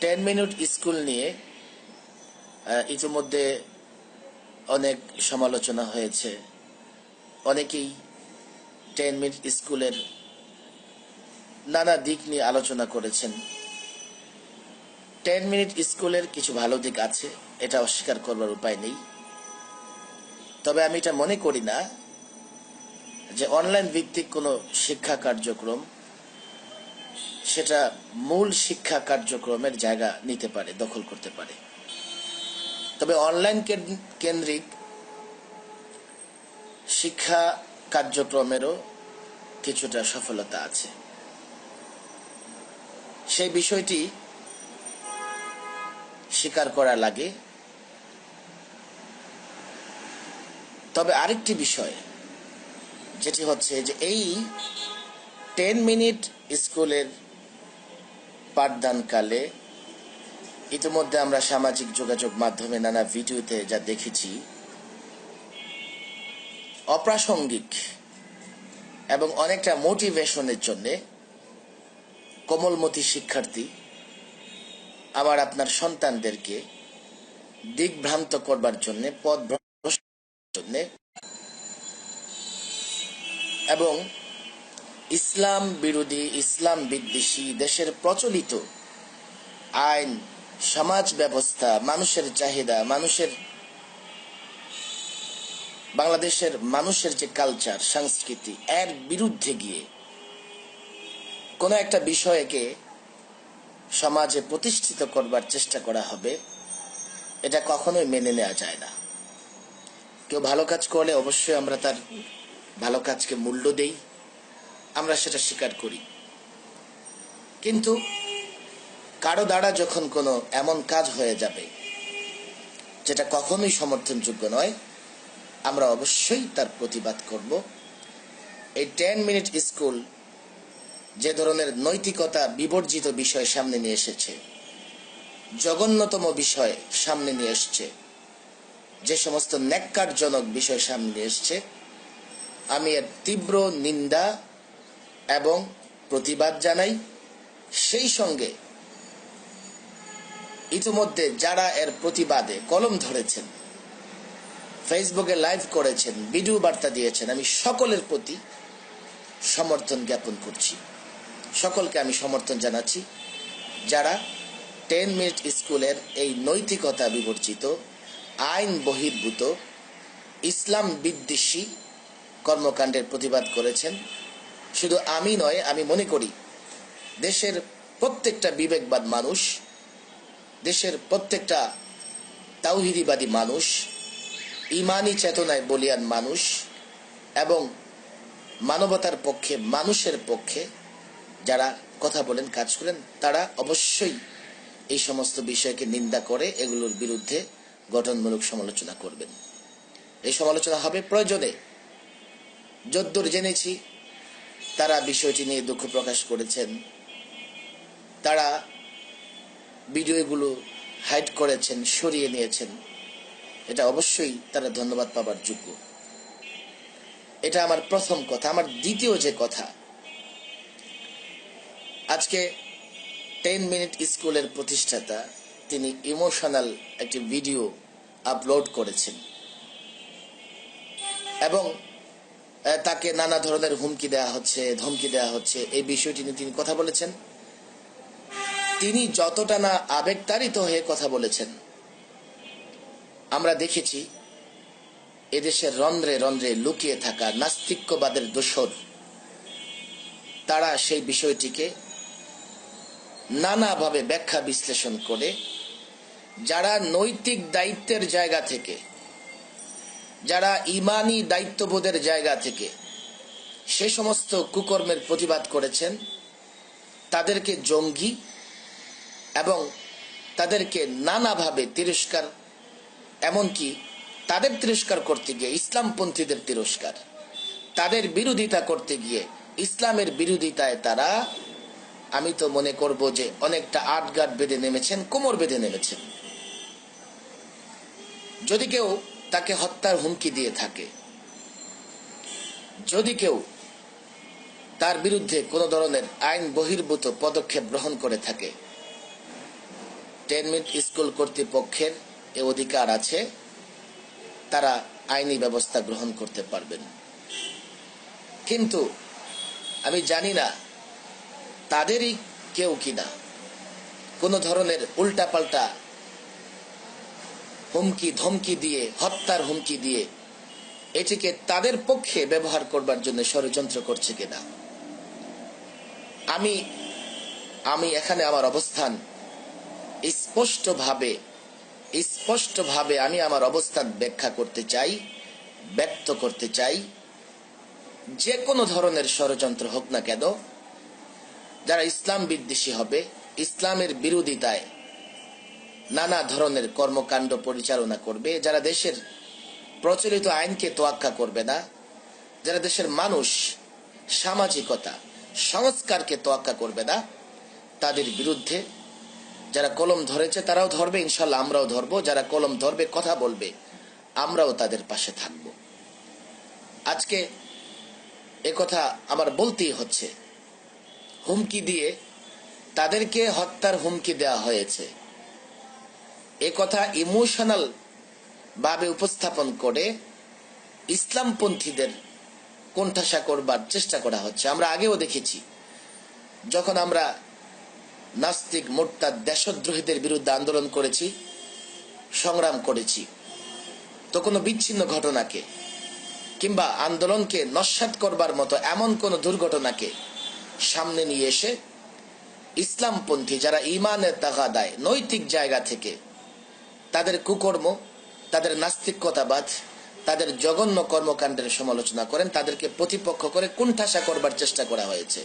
10 minute school নিয়ে ইতিমধ্যে অনেক সমালোচনা হয়েছে। অনেকেই 10 মিনিট স্কুলের নানা দিক নিয়ে আলোচনা করেছেন। 10 মিনিট স্কুলের কিছু ভালো দিক আছে, এটা অস্বীকার করবার উপায় নেই। তবে আমি এটা মনে করি না যে অনলাইন ভিত্তিক কোনো শিক্ষা কার্যক্রম সেটা মূল শিক্ষা কার্যক্রমের জায়গা নিতে পারে, দখল করতে পারে। তবে অনলাইন কেন্দ্রিক শিক্ষা কার্যক্রমেরও কিছুটা সফলতা আছে, সেই বিষয়টি স্বীকার করা লাগে। তবে আরেকটি বিষয় যেটি হচ্ছে যে এই 10 মিনিট স্কুলের পাঠদানকালে ইতিমধ্যে আমরা সামাজিক যোগাযোগ মাধ্যমে নানা ভিডিওতে যা দেখেছি, অপ্রাসঙ্গিক এবং অনেকটা মোটিভেশনের জন্য কোমলমতি শিক্ষার্থী আবার আপনার সন্তানদেরকে দিকভ্রান্ত করবার জন্য, পথভ্রষ্টের জন্য এবং ইসলাম বিরোধী, ইসলাম বিদ্বেষী দেশের প্রচলিত আইন, সমাজ ব্যবস্থা, মানুষের চাহিদা, বাংলাদেশের মানুষের যে কালচার, সংস্কৃতি, এর বিরুদ্ধে গিয়ে কোনো একটা বিষয়কে সমাজে প্রতিষ্ঠিত করবার চেষ্টা করা হবে, এটা কখনোই মেনে নেওয়া যায় না। কেউ ভালো কাজ করলে অবশ্যই আমরা তার ভালো কাজকে মূল্য দেই, আমরা সেটা স্বীকার করি। কিন্তু কারো দ্বারা যখন কোনো এমন কাজ হয়ে যাবে যেটা কখনোই সমর্থনযোগ্য নয়, আমরা অবশ্যই তার প্রতিবাদ করব। এই 10 মিনিট স্কুল যে ধরনের নৈতিকতা বিবর্জিত বিষয় সামনে নিয়ে এসেছে, জঘন্যতম বিষয় সামনে নিয়ে এসছে, যে সমস্ত ন্যাক্কারজনক বিষয় সামনে নিয়ে এসছে, আমি এর তীব্র নিন্দা এবং প্রতিবাদ জানাই। সেই সঙ্গে ইতিমধ্যে যারা এর প্রতিবাদে কলম ধরেছেন, ফেসবুকে লাইভ করেছেন, ভিডিও বার্তা দিয়েছেন, আমি সকলের প্রতি সমর্থন জ্ঞাপন করছি। সকলকে আমি সমর্থন জানাচ্ছি যারা 10 মিনিট স্কুলের এই নৈতিকতা বিবর্জিত, আইন বহির্ভূত, ইসলাম বিদ্বেষী কর্মকাণ্ডের প্রতিবাদ করেছেন। শুধু আমি নয়, আমি মনে করি দেশের প্রত্যেকটা বিবেকবাদ মানুষ, দেশের প্রত্যেকটা তাওহীদবাদী মানুষ, ইমানি চেতনায় বলিয়ান মানুষ এবং মানবতার পক্ষে, মানুষের পক্ষে যারা কথা বলেন, কাজ করেন, তারা অবশ্যই এই সমস্ত বিষয়কে নিন্দা করে এগুলোর বিরুদ্ধে গঠনমূলক সমালোচনা করবেন। এই সমালোচনা হবে প্রয়োজনে। যদ্দূর জেনেছি তারা বিষয়টি নিয়ে দুঃখ প্রকাশ করেছেন, তারা ভিডিওগুলো হাইড করেছেন, সরিয়ে নিয়েছেন। এটা অবশ্যই তারা ধন্যবাদ পাবার যোগ্য। এটা আমার প্রথম কথা। আমার দ্বিতীয় যে কথা, আজকে 10 মিনিট স্কুলের প্রতিষ্ঠাতা তিনি ইমোশনাল একটি ভিডিও আপলোড করেছেন এবং তাকে নানা ধরনের হুমকি দেওয়া হচ্ছে, ধমকি দেওয়া হচ্ছে। এই বিষয়টি নিয়ে তিনি কথা বলেছেন। তিনি যতটা না আবেগতাড়িত হয়ে কথা বলেছেন, আমরা দেখেছি এদেশের রন্ধ্রে রন্ধ্রে লুকিয়ে থাকা নাস্তিক্যবাদের দোসর, তারা সেই বিষয়টিকে নানাভাবে ব্যাখ্যা বিশ্লেষণ করে, যারা নৈতিক দায়িত্বের জায়গা থেকে, যারা ইমানি দায়িত্ববোধের জায়গা থেকে সে সমস্ত কুকর্মের প্রতিবাদ করেছেন, তাদেরকে জঙ্গি এবং তাদেরকে নানাভাবে তিরস্কার, এমনকি তাদের তিরস্কার করতে গিয়ে ইসলামপন্থীদের তিরস্কার, তাদের বিরোধিতা করতে গিয়ে ইসলামের বিরোধিতায় তারা, আমি তো মনে করব যে অনেকটা আটঘাট বেঁধে নেমেছেন, কোমর বেঁধে নেমেছেন। যদি কেউ তাকে হত্যার হুমকি দিয়ে থাকে, যদি কেউ তার বিরুদ্ধে কোনো ধরনের আইন বহির্ভূত পদক্ষেপ গ্রহণ করে থাকে, 10 মিনিট স্কুল কর্তৃপক্ষের এ অধিকার আছে, তারা আইনি ব্যবস্থা গ্রহণ করতে পারবেন। কিন্তু আমি জানি না তাদেরই কেউ কিনা কোনো ধরনের উল্টাপাল্টা হুমকি ধমকি দিয়ে, হত্যার হুমকি দিয়ে এটিকে তাদের পক্ষে ব্যবহার করবার জন্য ষড়যন্ত্র করছে কিনা। আমি এখানে আমার অবস্থান স্পষ্টভাবে আমি আমার অবস্থান ব্যাখ্যা করতে চাই, ব্যক্ত করতে চাই। যে কোনো ধরনের ষড়যন্ত্র হোক না কেন, যারা ইসলাম বিদ্বেষী হবে, ইসলামের বিরোধিতায় নানা ধরনের কর্মকাণ্ড পরিচালনা করবে, যারা দেশের প্রচলিত আইনকে তোয়াক্কা করবে না, যারা দেশের মানুষ, সামাজিকতা, সংস্কারকে তোয়াক্কা করবে না, তাদের বিরুদ্ধে যারা কলম ধরেছে তারাও ধরবে, ইনশাল্লাহ আমরাও ধরবো। যারা কলম ধরবে, কথা বলবে, আমরাও তাদের পাশে থাকব। আজকে কথা আমার বলতেই হচ্ছে, হুমকি দিয়ে তাদেরকে হত্যার হুমকি দেওয়া হয়েছে, কথা ইমোশনাল ভাবে উপস্থাপন করে ইসলামপন্থীদের কোণঠাসা করবার চেষ্টা করা হচ্ছে। আমরা আগেও দেখেছি, যখন আমরা নাস্তিক, মোরতাদ, দেশদ্রোহীদের বিরুদ্ধে আন্দোলন করেছি, সংগ্রাম করেছি, তো কোনো বিচ্ছিন্ন ঘটনাকে কিংবা আন্দোলনকে নস্যাৎ করবার মতো এমন কোন দুর্ঘটনাকে সামনে নিয়ে এসে ইসলামপন্থী যারা ঈমানের তাগাদায়, নৈতিক জায়গা থেকে তাদের কুকর্ম, তাদের নাস্তিকতাবাদ, তাদের জঘন্য কর্মকাণ্ডের সমালোচনা করেন, তাদেরকে প্রতিপক্ষ করে কোণঠাসা করবার চেষ্টা করা হয়েছে,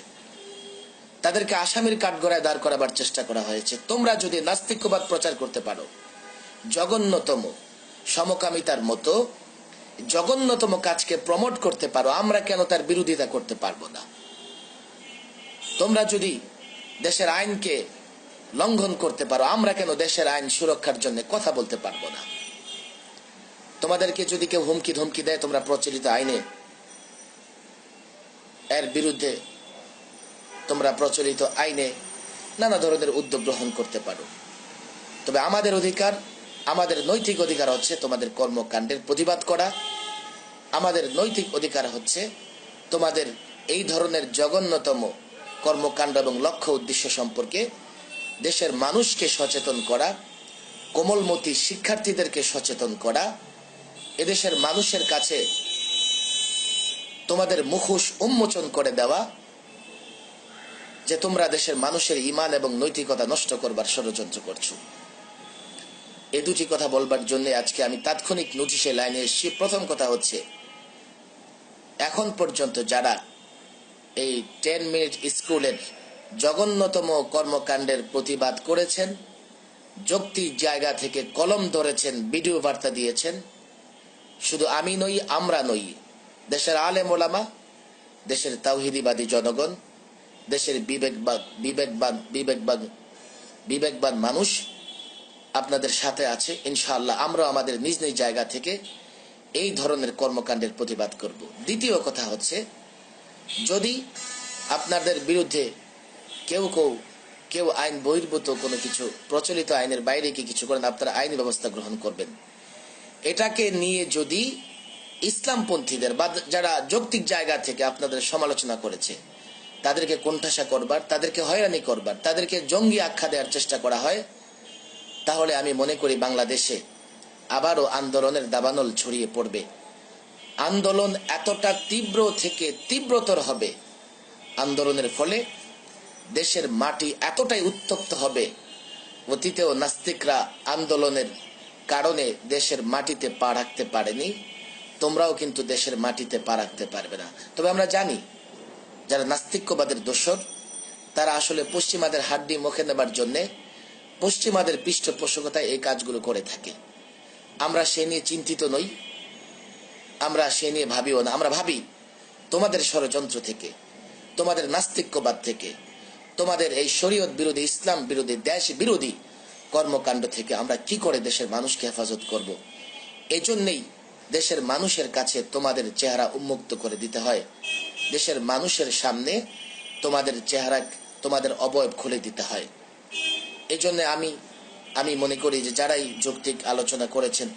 তাদেরকে আসামির কাঠগড়ায় দাঁড় করাবার চেষ্টা করা হয়েছে। তোমরা যদি নাস্তিকবাদ প্রচার করতে পারো, জঘন্যতম সমকামিতার মতো জঘন্যতম কাজকে প্রমোট করতে পারো, আমরা কেন তার বিরোধিতা করতে পারবো না? তোমরা যদি দেশের আইনকে লঙ্ঘন করতে পারো, আমরা কেন দেশের আইন সুরক্ষার জন্য কথা বলতে পারবো না? তোমাদেরকে যদি কেউ হুমকি ধমকি দেয়, তোমরা প্রচলিত আইনে এর বিরুদ্ধে তোমরা প্রচলিত আইনে নানা ধরনের উদ্যোগ গ্রহণ করতে পারো। তবে আমাদের অধিকার, আমাদের নৈতিক অধিকার হচ্ছে তোমাদের কর্মকাণ্ডের প্রতিবাদ করা। আমাদের নৈতিক অধিকার হচ্ছে তোমাদের এই ধরনের জঘন্যতম কর্মকাণ্ড এবং লক্ষ্য উদ্দেশ্য সম্পর্কে দেশের মানুষকে সচেতন করা, কোমলমতি শিক্ষার্থীদেরকে সচেতন করা, এদেশের মানুষের কাছে তোমাদের মুখোশ উন্মোচন করে দেওয়া যে তোমরা দেশের মানুষের ঈমান এবং নৈতিকতা নষ্ট করবার ষড়যন্ত্র করছো। এই দুটি কথা বলবার জন্য আজকে আমি তাৎক্ষণিক নোটিশে লাইনে এসেছি। প্রথম কথা হচ্ছে, এখন পর্যন্ত যারা এই 10 মিনিট স্কুলের জঘন্যতম কর্মকাণ্ডের প্রতিবাদ করেছেন, যৌক্তিক জায়গা থেকে কলম ধরেছেন, ভিডিও বার্তা দিয়েছেন, শুধু আমি নই, আমরা নই, দেশের আলেম ওলামা, দেশের তাওহীদবাদী জনগণ, দেশের বিবেকবান মানুষ আপনাদের সাথে আছে। ইনশাআল্লাহ আমরা আমাদের নিজ নিজ জায়গা থেকে এই ধরনের কর্মকাণ্ডের প্রতিবাদ করব। দ্বিতীয় কথা হচ্ছে, যদি আপনাদের বিরুদ্ধে কেউ আইন বহির্ভূত কোনো কিছু, প্রচলিত আইনের বাইরে কি কিছু করেন, আপনারা আইনি ব্যবস্থা গ্রহণ করবেন। এটাকে নিয়ে যদি ইসলামপন্থীদের বা যারা যৌক্তিক জায়গা থেকে আপনাদের সমালোচনা করেছে তাদেরকে কোণঠাসা করবার, তাদেরকে হয়রানি করবার, তাদেরকে জঙ্গি আখ্যা দেওয়ার চেষ্টা করা হয়, তাহলে আমি মনে করি বাংলাদেশে আবারও আন্দোলনের দাবানল ছড়িয়ে পড়বে। আন্দোলন এতটা তীব্র থেকে তীব্রতর হবে, আন্দোলনের ফলে দেশের মাটি এতটাই উত্তপ্ত হবে। অতীতেও নাস্তিকরা আন্দোলনের কারণে দেশের মাটিতে পা রাখতে পারেনি, তোমরাও কিন্তু দেশের মাটিতে পা রাখতে পারবে না। তবে আমরা জানি যারা নাস্তিক্যবাদের দোসর, তারা আসলে পশ্চিমাদের হাড্ডি মুখে নেবার জন্যে, পশ্চিমাদের পৃষ্ঠপোষকতায় এই কাজগুলো করে থাকে। আমরা সে নিয়ে চিন্তিত নই, আমরা সে নিয়ে ভাবিও না। আমরা ভাবি তোমাদের ষড়যন্ত্র থেকে, তোমাদের নাস্তিক্যবাদ থেকে, তোমাদের এই শরীয়ত বিরোধী, ইসলাম বিরোধী, দেশ বিরোধী কর্মকাণ্ড থেকে আমরা কি করে দেশের মানুষকে হেফাজত করব। এই জন্যেই দেশের মানুষের কাছে তোমাদের চেহারা উন্মুক্ত করে দিতে হয়, দেশের মানুষের সামনে তোমাদের চেহারা, তোমাদের অবয়ব খুলে দিতে হয়। এই জন্য আমি আমি মনে করি যে যারাই যৌক্তিক আলোচনা করেছেন,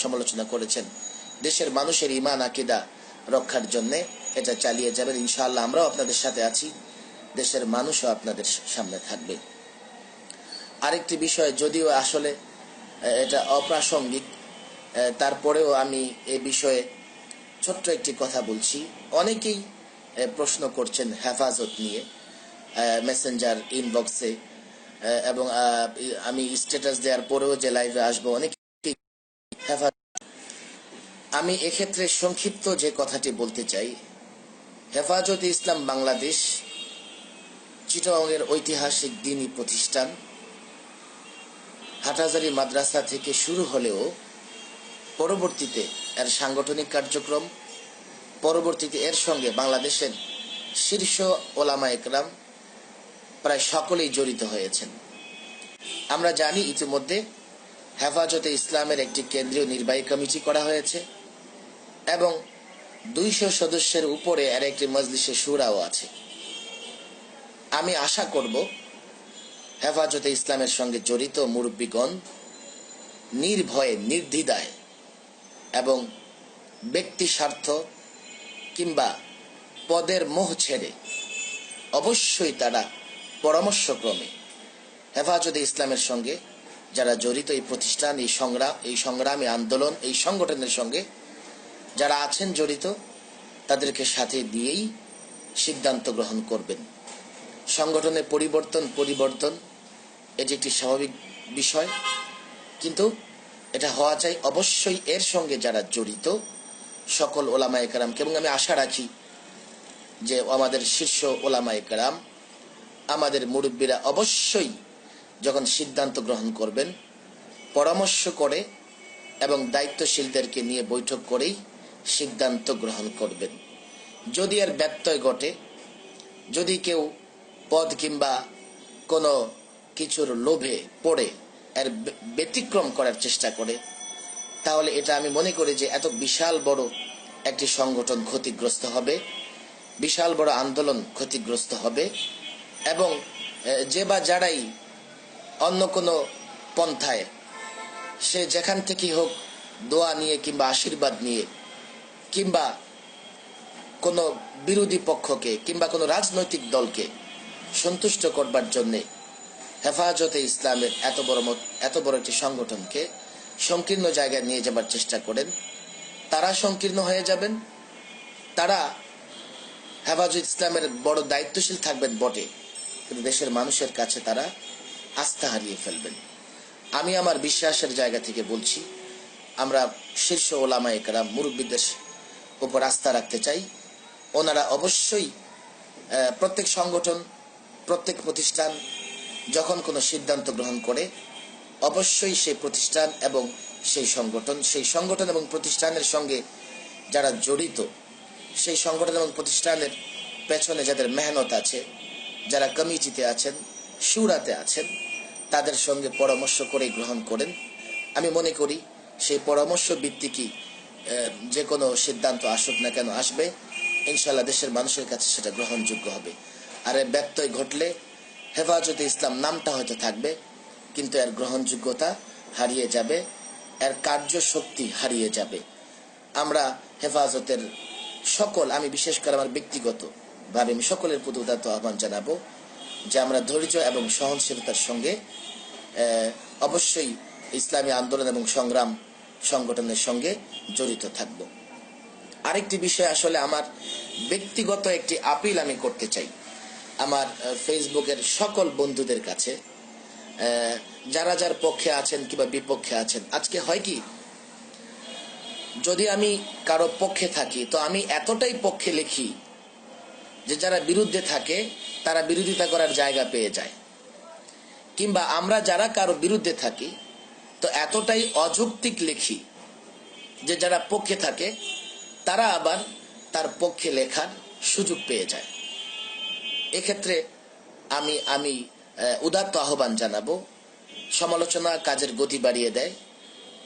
সমালোচনা করেছেন, দেশের মানুষের ঈমান আকীদা রক্ষার জন্য এটা চালিয়ে যাবেন। ইনশাআল্লাহ আমরাও আপনাদের সাথে আছি, দেশের মানুষও আপনাদের সামনে থাকবে। আরেকটি বিষয়, যদিও আসলে এটা অপ্রাসঙ্গিক, তারপরেও আমি এই বিষয়ে ছোট্ট একটি কথা বলছি। অনেকেই প্রশ্ন করছেন হেফাজত নিয়ে মেসেঞ্জার ইনবক্সে, এবং আমি স্ট্যাটাস দেওয়ার পরেও যে লাইভে আসবো অনেকেই হেফাজত। আমি এক্ষেত্রে সংক্ষিপ্ত যে কথাটি বলতে চাই, হেফাজতে ইসলাম বাংলাদেশ চিটাগংয়ের ঐতিহাসিক দ্বীনি প্রতিষ্ঠান। হাটহাজারী মাদ্রাসা থেকে শুরু হলেও পরবর্তীতে এর সাংগঠনিক কার্যক্রম, পরবর্তীতে এর সঙ্গে বাংলাদেশের শীর্ষ ওলামা একরাম প্রায় সকলেই জড়িত হয়েছেন। আমরা জানি ইতিমধ্যে হেফাজতে ইসলামের একটি কেন্দ্রীয় নির্বাহী কমিটি করা হয়েছে এবং 200 সদস্যের উপরে এর একটি মজলিসে শুরাও আছে। আমি আশা করব হেফাজতে ইসলামের সঙ্গে জড়িত মুরব্বীগণ নির্ভয়ে, নির্দ্বিধায় এবং ব্যক্তি স্বার্থ কিংবা পদের মোহ ছেড়ে অবশ্যই তারা পরামর্শক্রমে হেফাজতে ইসলামের সঙ্গে যারা জড়িত, এই প্রতিষ্ঠান, এই সংগ্রামী আন্দোলন, এই সংগঠনের সঙ্গে যারা আছেন জড়িত, তাদেরকে সাথে দিয়েই সিদ্ধান্ত গ্রহণ করবেন। সংগঠনের পরিবর্তন এটি একটি স্বাভাবিক বিষয়, কিন্তু এটা হওয়া চাই অবশ্যই এর সঙ্গে যারা জড়িত সকল ওলামায়ে কেরামকে। এবং আমি আশা রাখি যে আমাদের শীর্ষ ওলামায়ে কেরাম, আমাদের মুরব্বীরা অবশ্যই যখন সিদ্ধান্ত গ্রহণ করবেন পরামর্শ করে এবং দায়িত্বশীলদেরকে নিয়ে বৈঠক করেই সিদ্ধান্ত গ্রহণ করবেন। যদি এর ব্যত্যয় ঘটে, যদি কেউ পদ কিংবা কোনো কিছুর লোভে পড়ে এর ব্যতিক্রম করার চেষ্টা করে, তাহলে এটা আমি মনে করি যে এত বিশাল বড় একটি সংগঠন ক্ষতিগ্রস্ত হবে, বিশাল বড় আন্দোলন ক্ষতিগ্রস্ত হবে। এবং যে বা যারাই অন্য কোনো পন্থায়, সে যেখান থেকেই হোক দোয়া নিয়ে কিংবা আশীর্বাদ নিয়ে কিংবা কোনো বিরোধী পক্ষকে কিংবা কোনো রাজনৈতিক দলকে সন্তুষ্ট করবার জন্যে হেফাজতে ইসলামের এত বড় একটি সংগঠনকে সংকীর্ণ জায়গায় নিয়ে যাবার চেষ্টা করেন, তারা সংকীর্ণ হয়ে যাবেন। তারা হেফাজতে ইসলামের বড় দায়িত্বশীল থাকবেন বটে, কিন্তু দেশের মানুষের কাছে তারা আস্থা হারিয়ে ফেলবেন। আমি আমার বিশ্বাসের জায়গা থেকে বলছি, আমরা শীর্ষ ওলামায়ে কেরাম মুরব্বীদের উপর আস্থা রাখতে চাই। ওনারা অবশ্যই প্রত্যেক সংগঠন, প্রত্যেক প্রতিষ্ঠান যখন কোনো সিদ্ধান্ত গ্রহণ করে অবশ্যই সেই প্রতিষ্ঠান এবং সেই সংগঠন এবং প্রতিষ্ঠানের সঙ্গে যারা জড়িত, সেই সংগঠন এবং প্রতিষ্ঠানের পেছনে যাদের মেহনত আছে, যারা কমিটিতে আছেন, শুরাতে আছেন, তাদের সঙ্গে পরামর্শ করে গ্রহণ করেন। আমি মনে করি সেই পরামর্শ ভিত্তিকই যে কোনো সিদ্ধান্ত আসুক না কেন আসবে, ইনশাআল্লাহ দেশের মানুষের কাছে সেটা গ্রহণযোগ্য হবে। আর এর ব্যত্যয় ঘটলে হেফাজতে ইসলাম নামটা হয়তো থাকবে, কিন্তু এর গ্রহণযোগ্যতা হারিয়ে যাবে, এর কার্যশক্তি হারিয়ে যাবে। আমরা হেফাজতের আমি বিশেষ করে আমার ব্যক্তিগতভাবে আমি সকলের প্রতি উদাত্ত আহ্বান জানাবো যে আমরা ধৈর্য এবং সহনশীলতার সঙ্গে অবশ্যই ইসলামী আন্দোলন এবং সংগঠনের সঙ্গে জড়িত থাকব। আরেকটি বিষয়, আসলে আমার ব্যক্তিগত একটি আপিল আমি করতে চাই আমার ফেসবুকের সকল বন্ধুদের কাছে, যারা যার পক্ষে আছেন কিংবা বিপক্ষে আছেন। আজকে হয় কি, যদি আমি কারো পক্ষে থাকি তো আমি এতটাই পক্ষে লিখি যে যারা বিরুদ্ধে থাকে তারা বিরোধিতা করার জায়গা পেয়ে যায়, কিংবা আমরা যারা কারো বিরুদ্ধে থাকি তো এতটাই অযৌক্তিক লিখি যে যারা পক্ষে থাকে তারা আবার তার পক্ষে লেখার সুযোগ পেয়ে যায়। এক্ষেত্রে আমি উদাত্ত আহ্বান জানাবো, সমালোচনা কাজের গতি বাড়িয়ে দেয়।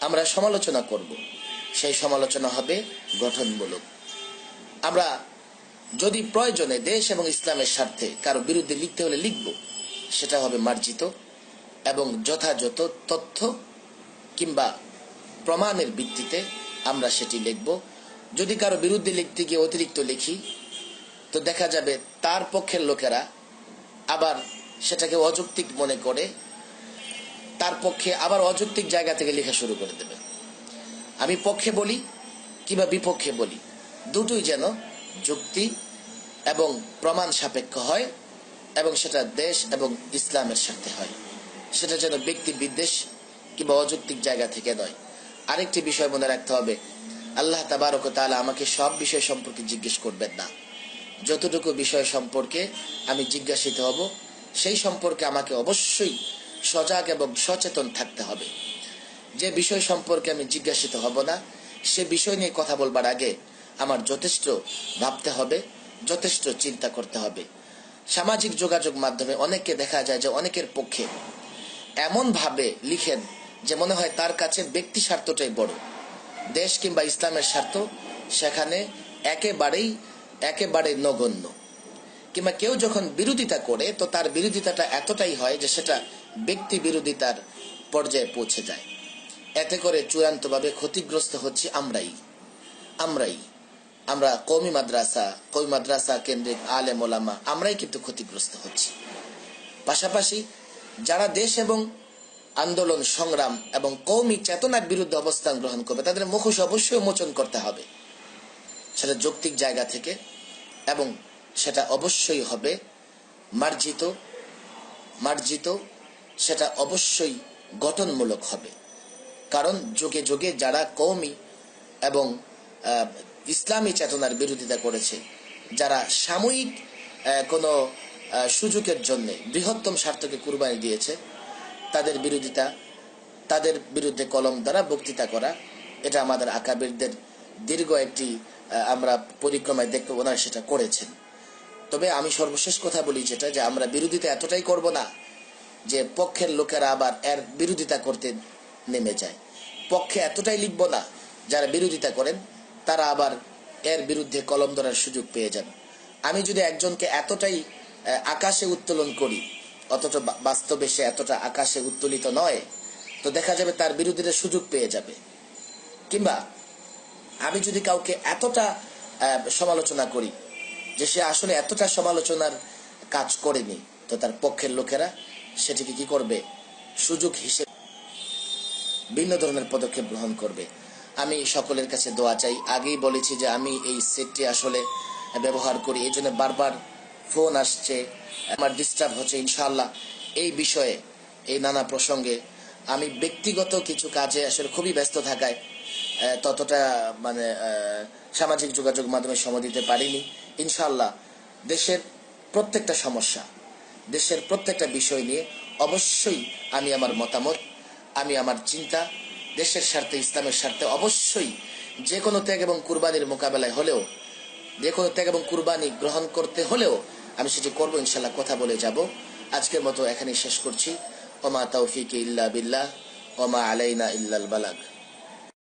আমরা সমালোচনা করব, সেই সমালোচনা হবে গঠনমূলক। আমরা যদি প্রয়োজনে দেশ এবং ইসলামের স্বার্থে কারো বিরুদ্ধে লিখতে হলে লিখব, সেটা হবে মার্জিত। এবং যথাযথ তথ্য কিংবা প্রমাণের ভিত্তিতে আমরা সেটি লিখব। যদি কারো বিরুদ্ধে লিখতে গিয়ে অতিরিক্ত লিখি তো দেখা যাবে তার পক্ষের লোকেরা আবার সেটাকে অযৌক্তিক মনে করে তার পক্ষে আবার অযৌক্তিক জায়গা থেকে লেখা শুরু করে দেবে। আমি পক্ষে বলি কিংবা বিপক্ষে বলি, দুটোই যেন যুক্তি এবং প্রমাণ সাপেক্ষ হয় এবং সেটা দেশ এবং ইসলামের স্বার্থে হয়, সেটা যেন ব্যক্তি বিদ্বেষ কিংবা অযৌক্তিক জায়গা থেকে নয়। আরেকটি বিষয় মনে রাখতে হবে, আল্লাহ তাবারক ওয়া তাআলা আমাকে সব বিষয় সম্পর্কে জিজ্ঞেস করবেন না। যতটুকু বিষয় সম্পর্কে আমি জিজ্ঞাসিত হব সেই সম্পর্কে আমাকে অবশ্যই সজাগ এবং সচেতন থাকতে হবে। যে বিষয় সম্পর্কে আমি জিজ্ঞাসিত হব না সে বিষয় নিয়ে কথা বলবার আগে আমার যথেষ্ট ভাবতে হবে, যথেষ্ট চিন্তা করতে হবে। সামাজিক যোগাযোগ মাধ্যমে অনেককে দেখা যায় যে অনেকের পক্ষে এমন ভাবে লিখেন যে মনে হয় তার কাছে ব্যক্তি স্বার্থটাই বড়, দেশ কিংবা ইসলামের স্বার্থ সেখানে একেবারেই নগণ্য। কিংবা কেউ যখন বিরোধিতা করে তো তার বিরোধিতাটা এতটাই হয় যে সেটা ব্যক্তি বিরোধিতার পর্যায়ে পৌঁছে যায়। এতে করে চূড়ান্তভাবে ক্ষতিগ্রস্ত হচ্ছি আমরা কওমি মাদ্রাসা কেন্দ্রিক আলেম ওলামা আমরাই কিন্তু ক্ষতিগ্রস্ত হচ্ছি। পাশাপাশি যারা দেশ এবং আন্দোলন সংগ্রাম এবং কওমি চেতনার বিরুদ্ধে অবস্থান গ্রহণ করবে তাদের মুখোশ অবশ্যই মোচন করতে হবে, সেটা যৌক্তিক জায়গা থেকে, এবং সেটা অবশ্যই হবে মার্জিত, সেটা অবশ্যই গঠনমূলক হবে। কারণ যুগে যুগে যারা কওমি এবং ইসলামী চেতনার বিরোধিতা করেছে, যারা সাময়িক কোনো সুযোগের জন্য বৃহত্তম স্বার্থকে কুরবানি দিয়েছে, তাদের বিরুদ্ধে কলম দ্বারা বক্তৃতা করা, এটা আমাদের আকাবিরদের দীর্ঘ একটি আমরা পরিক্রমায় দেখতে ওনারা সেটা করেছেন। তবে আমি সর্বশেষ কথা বলি যেটা, যে আমরা বিরোধিতা এতটাই করব না যে পক্ষের লোকেরা আবার এর বিরোধিতা করতে নেমে যায়। পক্ষে এতটাই লিখব না যারা বিরোধিতা করেন তারা আবার এর বিরুদ্ধে কলম ধরার সুযোগ পেয়ে যান। আমি যদি একজনকে এতটাই আকাশে উত্তোলন করি অথচ বাস্তবে সে এতটা আকাশে উত্তোলিত নয়, তো দেখা যাবে তার বিরোধীরা সুযোগ পেয়ে যাবে। কিংবা আমি যদি কাউকে এতটা সমালোচনা করি যে সে আসলে এতটা সমালোচনার কাজ করেনি, তো তার পক্ষের লোকেরা সেটিকে কি করবে, সুযোগ হিসেবে ভিন্ন ধরনের পদক্ষেপ গ্রহণ করবে। আমি সকলের কাছে দোয়া চাই। আগেই বলেছি যে আমি এই সেটটি আসলে ব্যবহার করি, এই জন্য বারবার ফোন আসছে, আমার ডিস্টার্ব হচ্ছে। ইনশাআল্লাহ এই বিষয়ে, এই নানা প্রসঙ্গে আমি ব্যক্তিগত কিছু কাজে আসলে খুবই ব্যস্ত থাকায় ততটা সামাজিক যোগাযোগ মাধ্যমে সময় দিতে পারিনি। ইনশাআল্লাহ দেশের প্রত্যেকটা সমস্যা, দেশের প্রত্যেকটা বিষয় নিয়ে অবশ্যই আমি আমার মতামত, আমি আমার চিন্তা দেশের স্বার্থে, ইসলামের স্বার্থে অবশ্যই যে কোনো ত্যাগ এবং কুরবানির মোকাবেলায় হলেও, যে কোনো ত্যাগ এবং কুরবানি গ্রহণ করতে হলেও আমি সেটি করবো। ইনশাআল্লাহ কথা বলে যাব। আজকের মতো এখানেই শেষ করছি। ওমা তাওফিক ইল্লা বিল্লাহ ওমা আলাইনা ইল্লাল বালাগ।